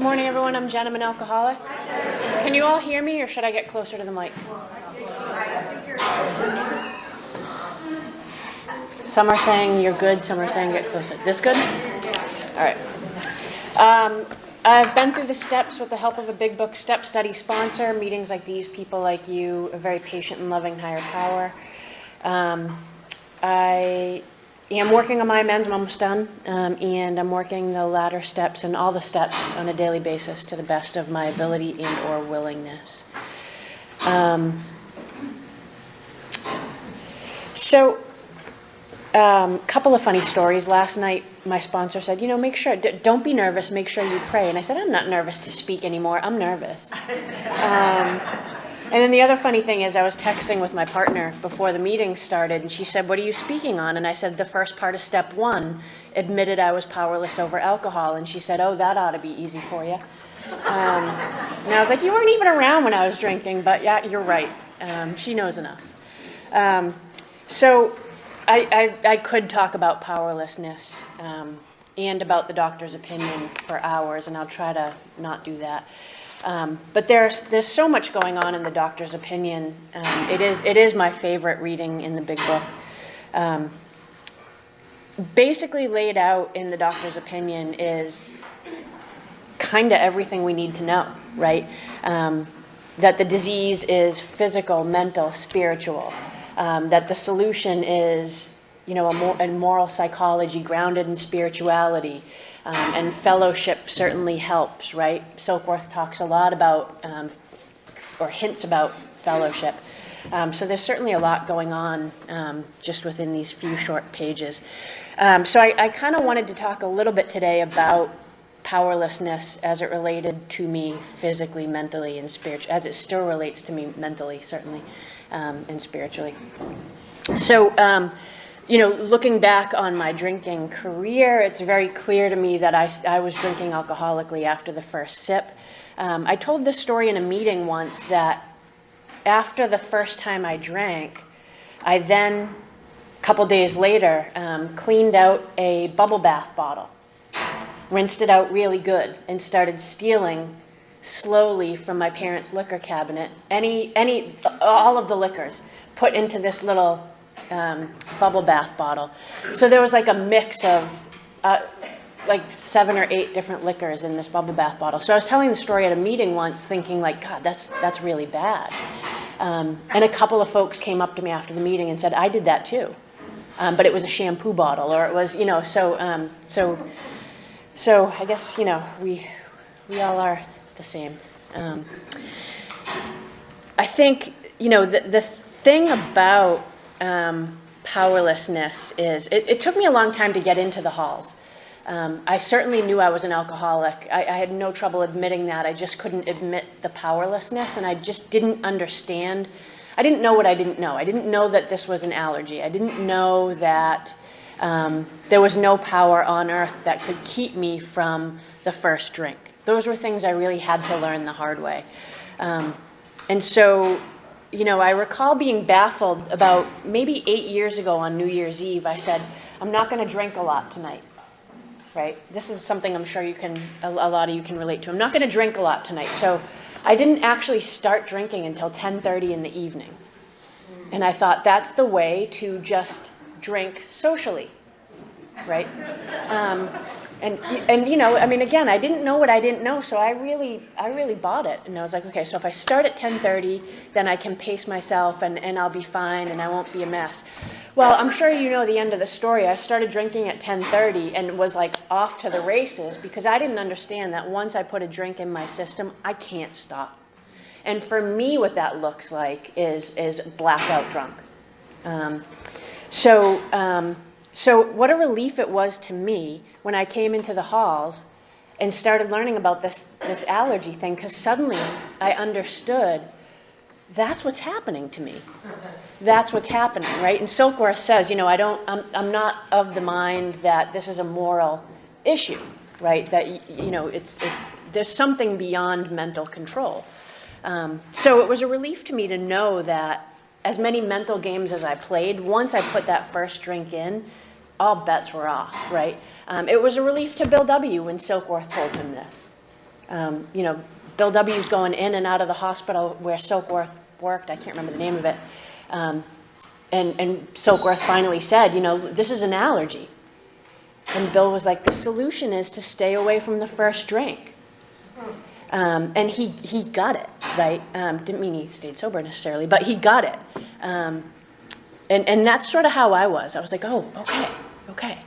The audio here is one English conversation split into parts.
Good morning, everyone. I'm Jen. I'm an alcoholic. Can you all hear me, or should I get closer to the mic? Some are saying you're good. Some are saying get closer. This good? All right. I've been through the steps with the help of a big book step study sponsor. Meetings like these, people like you, a very patient and loving higher power. I am working on my amends. I'm almost done. And I'm working the latter steps and all the steps on a daily basis to the best of my ability and or willingness. Couple of funny stories. Last night, my sponsor said, make sure, don't be nervous, make sure you pray. And I said, I'm not nervous to speak anymore. I'm nervous. And then the other funny thing is I was texting with my partner before the meeting started, and she said, what are you speaking on? And I said, the first part of step 1, admitted I was powerless over alcohol. And she said, oh, that ought to be easy for you. And I was like, you weren't even around when I was drinking, but yeah, you're right. She knows enough. So I could talk about powerlessness and about the doctor's opinion for hours, and I'll try to not do that. But there's so much going on in the doctor's opinion. It is my favorite reading in the big book. Basically laid out in the doctor's opinion is kind of everything we need to know, right? That the disease is physical, mental, spiritual. That the solution is, a moral psychology grounded in spirituality, and fellowship certainly helps, right? Silkworth talks a lot about, or hints about fellowship. So there's certainly a lot going on just within these few short pages. So I kind of wanted to talk a little bit today about powerlessness as it related to me physically, mentally, and spiritually, as it still relates to me mentally, certainly, and spiritually. So, looking back on my drinking career, it's very clear to me that I was drinking alcoholically after the first sip. I told this story in a meeting once that after the first time I drank, I then, a couple days later, cleaned out a bubble bath bottle, rinsed it out really good, and started stealing slowly from my parents' liquor cabinet all of the liquors put into this little bubble bath bottle. So there was like a mix of like 7 or 8 different liquors in this bubble bath bottle. So I was telling the story at a meeting once, thinking like, God, that's really bad. And a couple of folks came up to me after the meeting and said, I did that too, but it was a shampoo bottle, or it was, So I guess, we all are the same. I think, the thing about powerlessness is, it took me a long time to get into the halls. I certainly knew I was an alcoholic. I had no trouble admitting that. I just couldn't admit the powerlessness, and I just didn't understand. I didn't know what I didn't know. I didn't know that this was an allergy. I didn't know that there was no power on earth that could keep me from the first drink. Those were things I really had to learn the hard way. And so, I recall being baffled about maybe 8 years ago on New Year's Eve. I said, I'm not going to drink a lot tonight, right? This is something I'm sure a lot of you can relate to. I'm not going to drink a lot tonight. So I didn't actually start drinking until 10:30 in the evening. And I thought that's the way to just drink socially, right? Again, I didn't know what I didn't know, so I really bought it. And I was like, okay, so if I start at 10:30, then I can pace myself and I'll be fine and I won't be a mess. Well, I'm sure you know the end of the story. I started drinking at 10:30 and was like off to the races because I didn't understand that once I put a drink in my system, I can't stop. And for me, what that looks like is blackout drunk. So what a relief it was to me when I came into the halls and started learning about this allergy thing, because suddenly I understood that's what's happening to me. That's what's happening, right? And Silkworth says, I'm not of the mind that this is a moral issue, right? That it's there's something beyond mental control. So it was a relief to me to know that as many mental games as I played, once I put that first drink in, all bets were off, right? It was a relief to Bill W. when Silkworth told him this. You know, Bill W.'s going in and out of the hospital where Silkworth worked. I can't remember the name of it. And Silkworth finally said, you know, this is an allergy. And Bill was like, the solution is to stay away from the first drink. And he got it, right? Didn't mean he stayed sober necessarily, but he got it. And that's sort of how I was. I was like, oh, okay.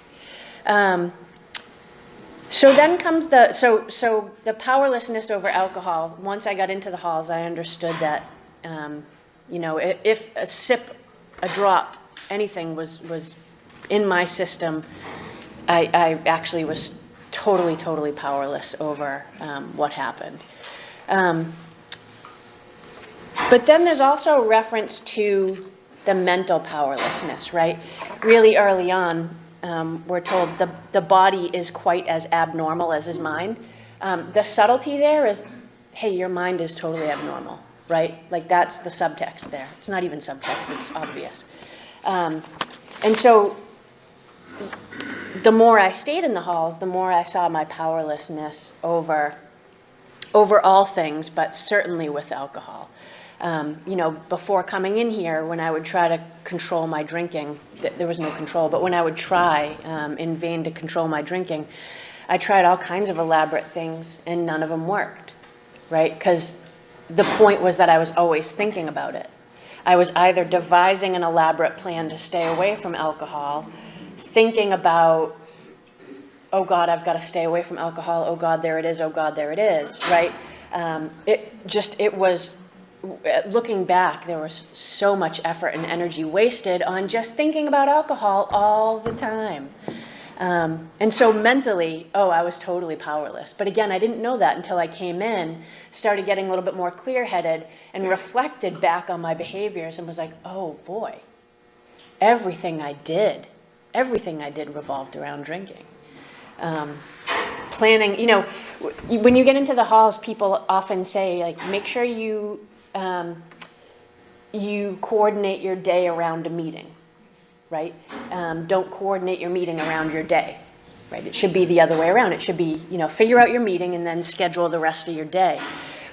So then comes so the powerlessness over alcohol. Once I got into the halls, I understood that, you know, if a sip, a drop, anything was in my system, I actually was totally powerless over what happened. But then there's also a reference to the mental powerlessness, right? Really early on, we're told the body is quite as abnormal as his mind. The subtlety there is, hey, your mind is totally abnormal, right? Like that's the subtext there. It's not even subtext, it's obvious. And so the more I stayed in the halls, the more I saw my powerlessness over all things, but certainly with alcohol. You know, before coming in here, when I would try to control my drinking, there was no control, but when I would try in vain to control my drinking, I tried all kinds of elaborate things and none of them worked, right? Because the point was that I was always thinking about it. I was either devising an elaborate plan to stay away from alcohol, thinking about, oh God, I've got to stay away from alcohol, oh God, there it is, oh God, there it is, right? It was, looking back, there was so much effort and energy wasted on just thinking about alcohol all the time. And so mentally, I was totally powerless. But again, I didn't know that until I came in, started getting a little bit more clear-headed, and reflected back on my behaviors and was like, oh boy, everything I did revolved around drinking. Planning, you know, when you get into the halls, people often say, like, make sure you coordinate your day around a meeting, right? Don't coordinate your meeting around your day, right? It should be the other way around. It should be, you know, figure out your meeting and then schedule the rest of your day.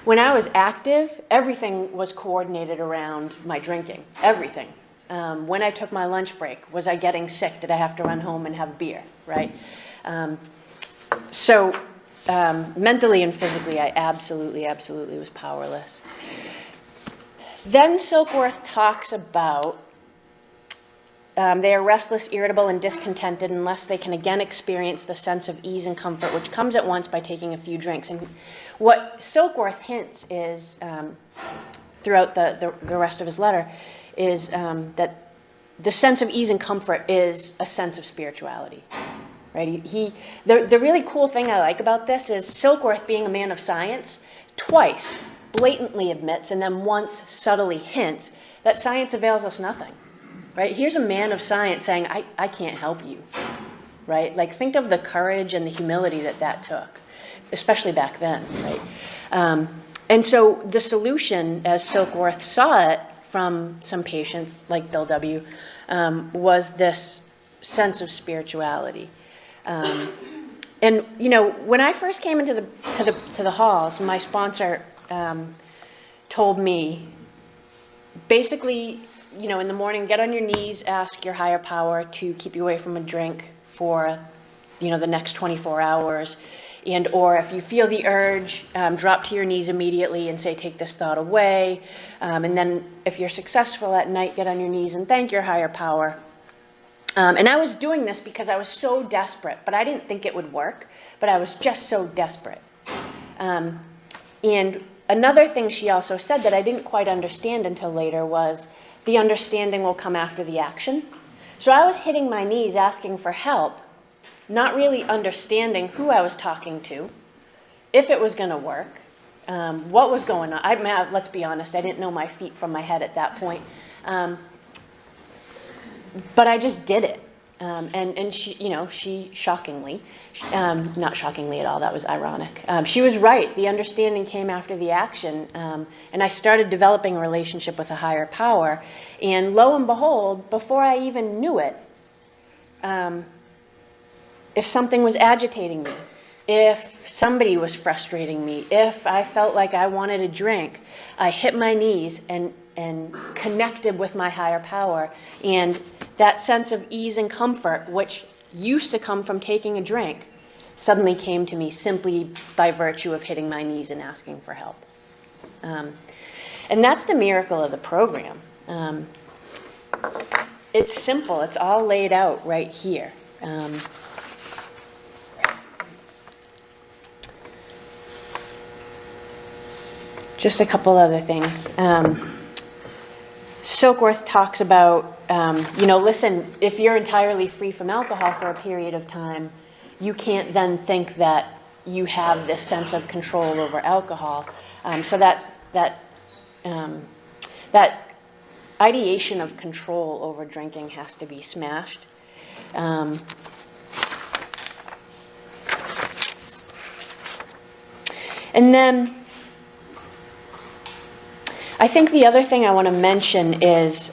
When I was active, everything was coordinated around my drinking, everything. When I took my lunch break, was I getting sick? Did I have to run home and have a beer, right? So mentally and physically, I absolutely was powerless. Then Silkworth talks about they are restless, irritable, and discontented unless they can again experience the sense of ease and comfort which comes at once by taking a few drinks. And what Silkworth hints is, throughout the rest of his letter, is that the sense of ease and comfort is a sense of spirituality. Right? The really cool thing I like about this is Silkworth, being a man of science, twice blatantly admits and then once subtly hints that science avails us nothing. Right? Here's a man of science saying, I can't help you. Right? Like, think of the courage and the humility that took, especially back then. Right? And so the solution, as Silkworth saw it from some patients like Bill W., was this sense of spirituality. And you know, when I first came into the halls, my sponsor told me, basically, you know, in the morning, get on your knees, ask your higher power to keep you away from a drink for, you know, the next 24 hours, and or if you feel the urge, drop to your knees immediately and say, take this thought away, and then if you're successful at night, get on your knees and thank your higher power. And I was doing this because I was so desperate, but I didn't think it would work, but I was just so desperate. And another thing she also said that I didn't quite understand until later was the understanding will come after the action. So I was hitting my knees asking for help, not really understanding who I was talking to, if it was going to work, what was going on. Let's be honest, I didn't know my feet from my head at that point. But I just did it. And she, you know, she shockingly, not shockingly at all, that was ironic. She was right. The understanding came after the action. And I started developing a relationship with a higher power. And lo and behold, before I even knew it, if something was agitating me, if somebody was frustrating me, if I felt like I wanted a drink, I hit my knees and connected with my higher power. And that sense of ease and comfort, which used to come from taking a drink, suddenly came to me simply by virtue of hitting my knees and asking for help. And that's the miracle of the program. It's simple. It's all laid out right here. Just a couple other things. Silkworth talks about, listen, if you're entirely free from alcohol for a period of time, you can't then think that you have this sense of control over alcohol. So that ideation of control over drinking has to be smashed. And then I think the other thing I want to mention is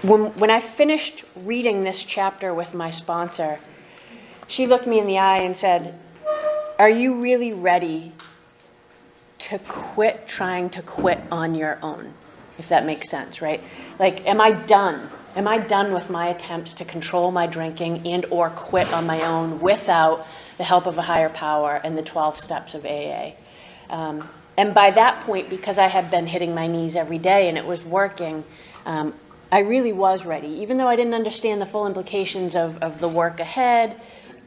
when I finished reading this chapter with my sponsor, she looked me in the eye and said, "Are you really ready to quit trying to quit on your own?" If that makes sense, right? Like, am I done? Am I done with my attempts to control my drinking and or quit on my own without the help of a higher power and the 12 steps of AA? And by that point, because I had been hitting my knees every day and it was working, I really was ready. Even though I didn't understand the full implications of the work ahead,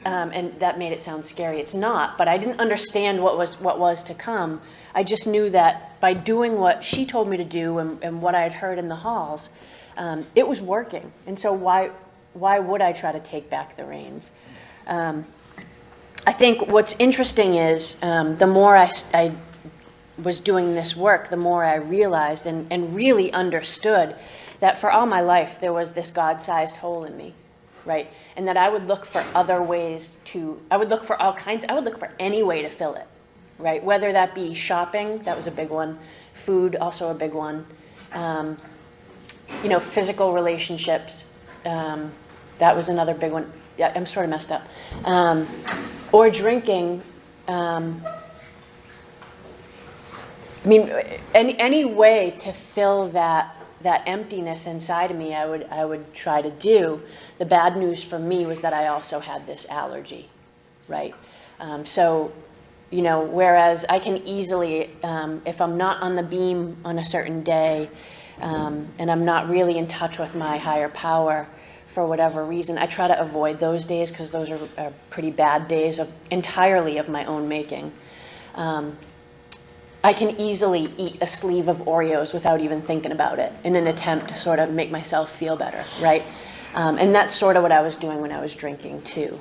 and that made it sound scary. It's not, but I didn't understand what was to come. I just knew that by doing what she told me to do and what I had heard in the halls, it was working. And so why would I try to take back the reins? I think what's interesting is the more I was doing this work, the more I realized and really understood that for all my life there was this God-sized hole in me, right? And that I would look for other ways I would look for any way to fill it, right? Whether that be shopping, that was a big one, food, also a big one, physical relationships, that was another big one. Yeah, I'm sort of messed up. Or drinking. Any way to fill that emptiness inside of me, I would try to do. The bad news for me was that I also had this allergy, right? Whereas I can easily, if I'm not on the beam on a certain day, and I'm not really in touch with my higher power for whatever reason, I try to avoid those days because those are pretty bad days entirely of my own making. I can easily eat a sleeve of Oreos without even thinking about it in an attempt to sort of make myself feel better, right? And that's sort of what I was doing when I was drinking too.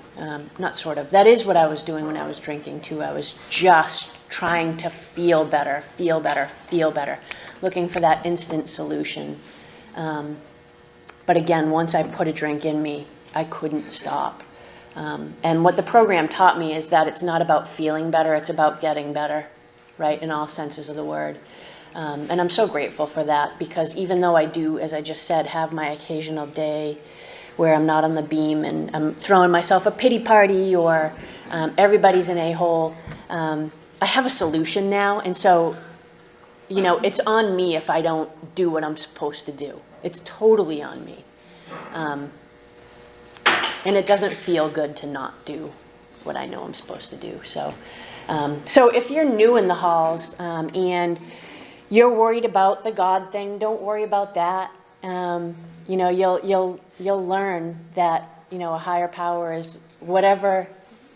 Not sort of, that is what I was doing when I was drinking too. I was just trying to feel better, looking for that instant solution. But again, once I put a drink in me, I couldn't stop. And what the program taught me is that it's not about feeling better, it's about getting better, right, in all senses of the word. And I'm so grateful for that, because even though I do, as I just said, have my occasional day where I'm not on the beam and I'm throwing myself a pity party or everybody's an a-hole, I have a solution now. And so, it's on me if I don't do what I'm supposed to do. It's totally on me. And it doesn't feel good to not do what I know I'm supposed to do. So if you're new in the halls and you're worried about the God thing, don't worry about that. You'll learn that a higher power is whatever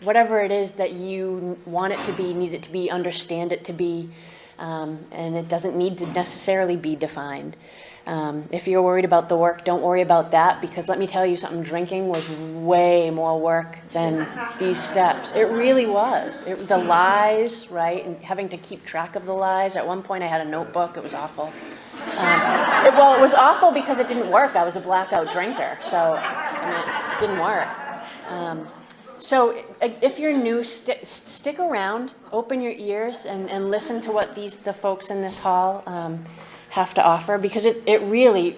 it is that you want it to be, need it to be, understand it to be, and it doesn't need to necessarily be defined. If you're worried about the work, don't worry about that, because let me tell you something, drinking was way more work than these steps. It really was. The lies, right, and having to keep track of the lies. At one point I had a notebook. It was awful. It was awful because it didn't work. I was a blackout drinker, so it didn't work. So if you're new, stick around, open your ears, and listen to what the folks in this hall have to offer, because it really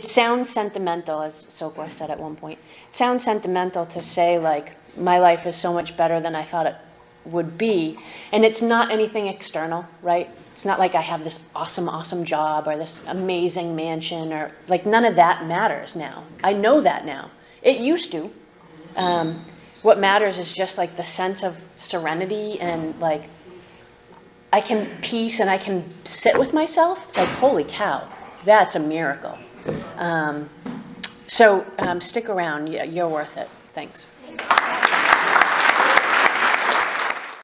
sounds sentimental, as Sokwa said at one point. It sounds sentimental to say, like, my life is so much better than I thought it would be. And it's not anything external, right? It's not like I have this awesome, awesome job or this amazing mansion or like none of that matters now. I know that now. It used to. What matters is just like the sense of serenity and like I can peace and I can sit with myself. Like, holy cow, that's a miracle. So stick around. You're worth it. Thanks.